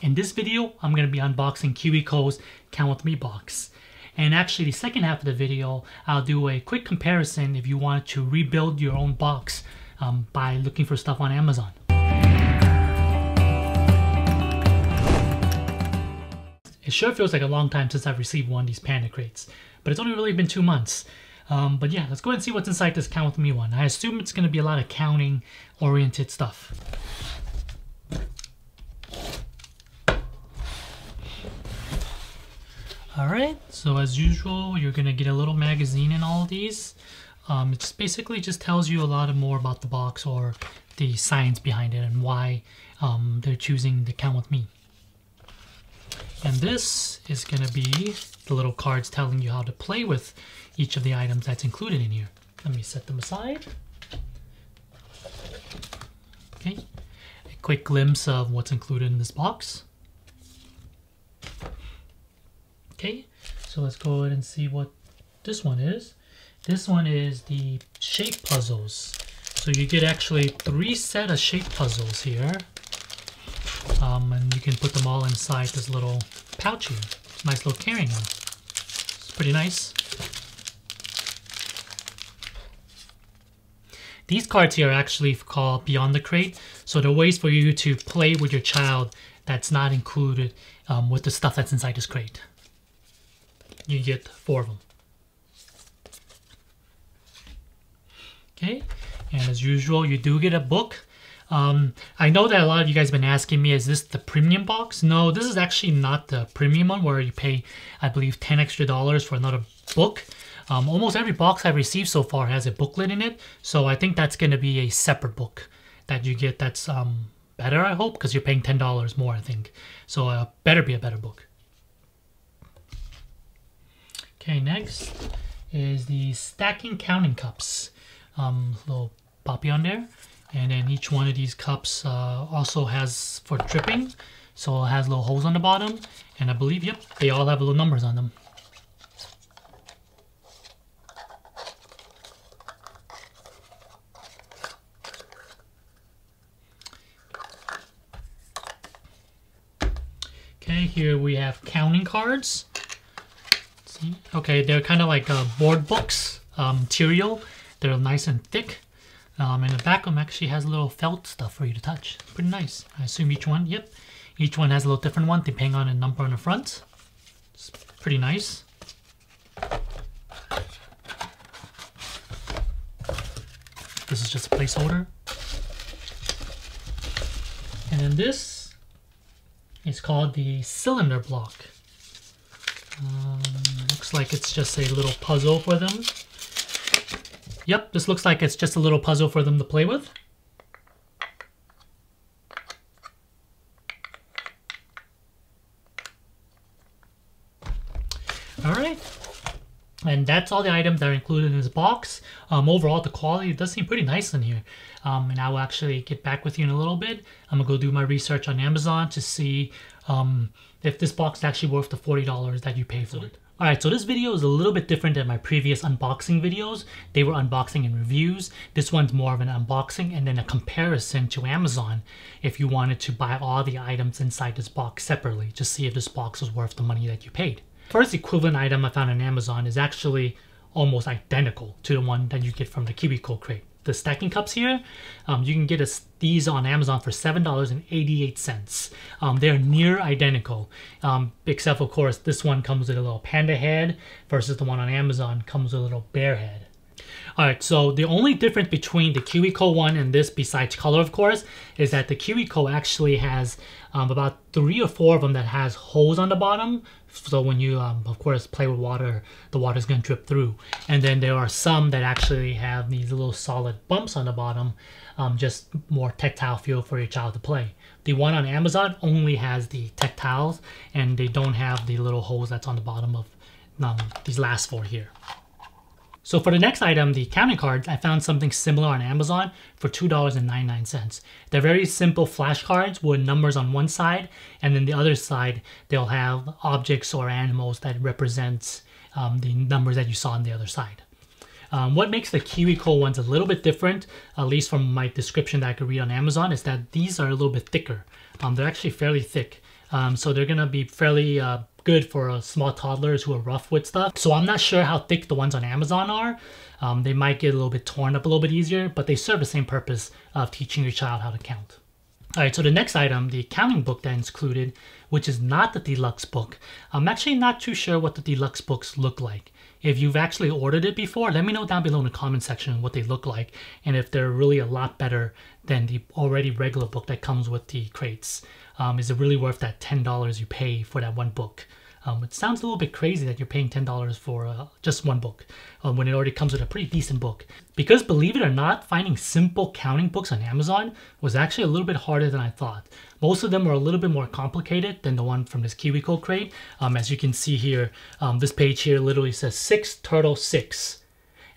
In this video, I'm going to be unboxing KiwiCo's Count With Me box. And actually the second half of the video, I'll do a quick comparison if you want to rebuild your own box by looking for stuff on Amazon. It sure feels like a long time since I've received one of these Panda crates, but it's only really been 2 months. But yeah, let's go ahead and see what's inside this Count With Me one. I assume it's going to be a lot of counting oriented stuff. Alright, so as usual, you're going to get a little magazine in all of these. It just basically just tells you a lot more about the box or the science behind it and why they're choosing the Count With Me. And this is going to be the little cards telling you how to play with each of the items that's included in here. Let me set them aside. Okay, a quick glimpse of what's included in this box. Okay, so let's go ahead and see what this one is. This one is the shape puzzles. So you get actually 3 sets of shape puzzles here. And you can put them all inside this little pouch here. It's a nice little carrying one. It's pretty nice. These cards here are actually called Beyond the Crate. So they're ways for you to play with your child that's not included with the stuff that's inside this crate. You get 4 of them. Okay, and as usual, you do get a book. I know that a lot of you guys have been asking me, is this the premium box? No, this is actually not the premium one where you pay, I believe, $10 extra for another book. Almost every box I've received so far has a booklet in it, so I think that's going to be a separate book that you get that's better, I hope, because you're paying $10 more, I think. So better be a better book. Okay, next is the stacking counting cups. Little poppy on there. And then each one of these cups also has for dripping. So it has little holes on the bottom. And I believe, yep, they all have little numbers on them. Okay, here we have counting cards. See? Okay, they're kind of like board books material. They're nice and thick. And the back of them actually has a little felt stuff for you to touch. Pretty nice. I assume each one, yep. Each one has a little different one depending on the number on the front. It's pretty nice. This is just a placeholder. And then this is called the cylinder block. Looks like it's just a little puzzle for them. Yep, this looks like it's just a little puzzle for them to play with. Alright, and that's all the items that are included in this box. Overall, the quality does seem pretty nice in here. And I will actually get back with you in a little bit. I'm going to go do my research on Amazon to see if this box is actually worth the $40 that you pay for it. Alright, so this video is a little bit different than my previous unboxing videos. They were unboxing and reviews. This one's more of an unboxing and then a comparison to Amazon if you wanted to buy all the items inside this box separately. Just see if this box was worth the money that you paid. First equivalent item I found on Amazon is actually almost identical to the one that you get from the KiwiCo crate. The stacking cups here, you can get these on Amazon for $7.88. They're near identical, except of course this one comes with a little panda head versus the one on Amazon comes with a little bear head. Alright, so the only difference between the KiwiCo one and this, besides color of course, is that the KiwiCo actually has about 3 or 4 of them that has holes on the bottom. So when you, of course, play with water, the water's going to drip through. And then there are some that actually have these little solid bumps on the bottom, just more tactile feel for your child to play. The one on Amazon only has the tactiles, and they don't have the little holes that's on the bottom of these last 4 here. So for the next item, the counting cards, I found something similar on Amazon for $2.99. They're very simple flashcards with numbers on one side, and then the other side, they'll have objects or animals that represents the numbers that you saw on the other side. What makes the KiwiCo ones a little bit different, at least from my description that I could read on Amazon, is that these are a little bit thicker. They're actually fairly thick. So they're gonna be fairly good for small toddlers who are rough with stuff. So I'm not sure how thick the ones on Amazon are. They might get a little bit torn up a little bit easier, but they serve the same purpose of teaching your child how to count. All right, so the next item, the accounting book that is included, which is not the deluxe book. I'm actually not too sure what the deluxe books look like. If you've actually ordered it before, let me know down below in the comment section what they look like and if they're really a lot better than the already regular book that comes with the crates. Is it really worth that $10 you pay for that one book? It sounds a little bit crazy that you're paying $10 for just one book when it already comes with a pretty decent book. Because believe it or not, finding simple counting books on Amazon was actually a little bit harder than I thought. Most of them are a little bit more complicated than the one from this KiwiCo crate. As you can see here, this page here literally says 6 turtle 6.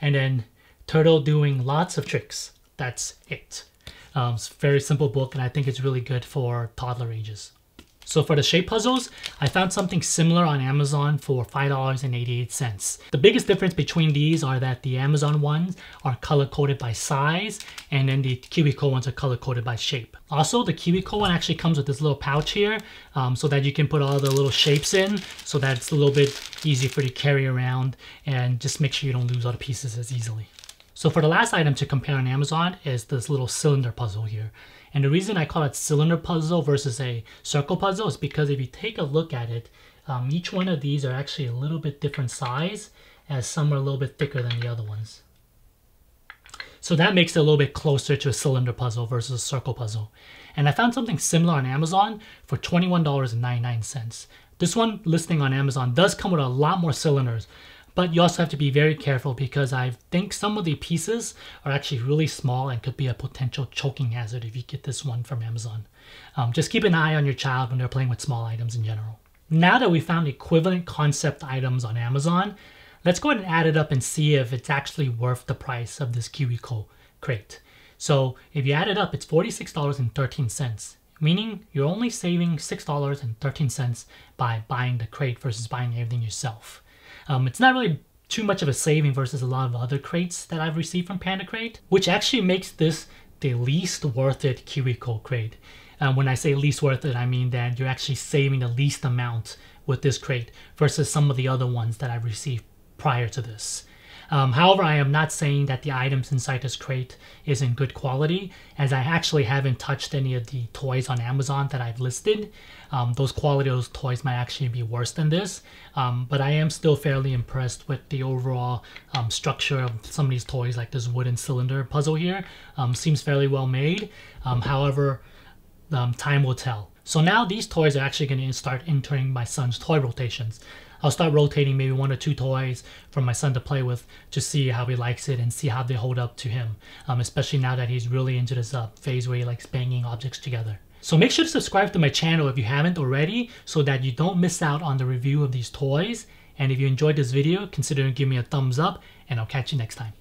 And then turtle doing lots of tricks. That's it. It's a very simple book and I think it's really good for toddler ages. So for the shape puzzles, I found something similar on Amazon for $5.88. The biggest difference between these are that the Amazon ones are color-coded by size, and then the KiwiCo ones are color-coded by shape. Also, the KiwiCo one actually comes with this little pouch here, so that you can put all the little shapes in, so that it's a little bit easier for you to carry around, and just make sure you don't lose all the pieces as easily. So for the last item to compare on Amazon is this little cylinder puzzle here. And the reason I call it cylinder puzzle versus a circle puzzle is because if you take a look at it, each one of these are actually a little bit different size, as some are a little bit thicker than the other ones. So that makes it a little bit closer to a cylinder puzzle versus a circle puzzle. And I found something similar on Amazon for $21.99. This one listing on Amazon does come with a lot more cylinders, but you also have to be very careful because I think some of the pieces are actually really small and could be a potential choking hazard if you get this one from Amazon. Just keep an eye on your child when they're playing with small items in general. Now that we found equivalent concept items on Amazon, let's go ahead and add it up and see if it's actually worth the price of this KiwiCo crate. So if you add it up, it's $46.13, meaning you're only saving $6.13 by buying the crate versus buying everything yourself. It's not really too much of a saving versus a lot of other crates that I've received from Panda Crate, which actually makes this the least worth it KiwiCo crate. When I say least worth it, I mean that you're actually saving the least amount with this crate versus some of the other ones that I've received prior to this. However, I am not saying that the items inside this crate is in good quality, as I actually haven't touched any of the toys on Amazon that I've listed. Those quality of those toys might actually be worse than this, but I am still fairly impressed with the overall structure of some of these toys, like this wooden cylinder puzzle here. Seems fairly well made. However, time will tell. So now these toys are actually going to start entering my son's toy rotations. I'll start rotating maybe 1 or 2 toys for my son to play with to see how he likes it and see how they hold up to him, especially now that he's really into this phase where he likes banging objects together. So make sure to subscribe to my channel if you haven't already so that you don't miss out on the review of these toys. And if you enjoyed this video, consider giving me a thumbs up, and I'll catch you next time.